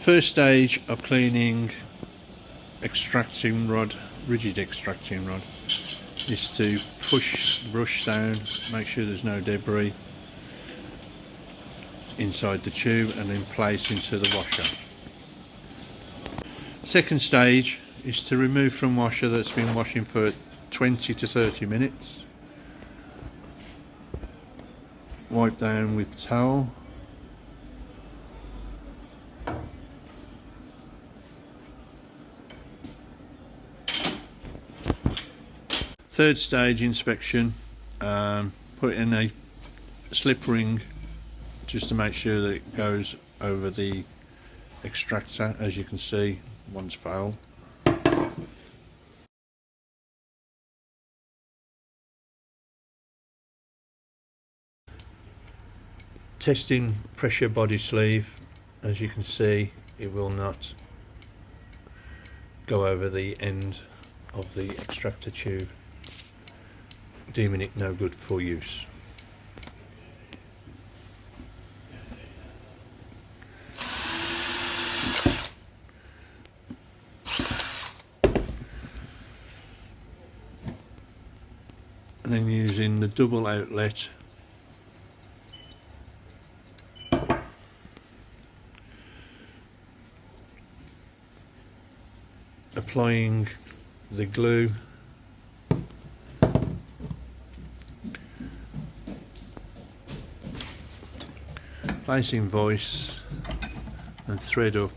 First stage of cleaning extracting rod, rigid extracting rod, is to push the brush down, make sure there's no debris inside the tube, and then place into the washer. Second stage is to remove from washer that's been washing for 20 to 30 minutes. Wipe down with towel. Third stage inspection, put in a slip ring just to make sure that it goes over the extractor. As you can see, one's failed. Testing pressure body sleeve. As you can see, it will not go over the end of the extractor tube, deeming it no good for use. And then using the double outlet, applying the glue, placing voice and thread up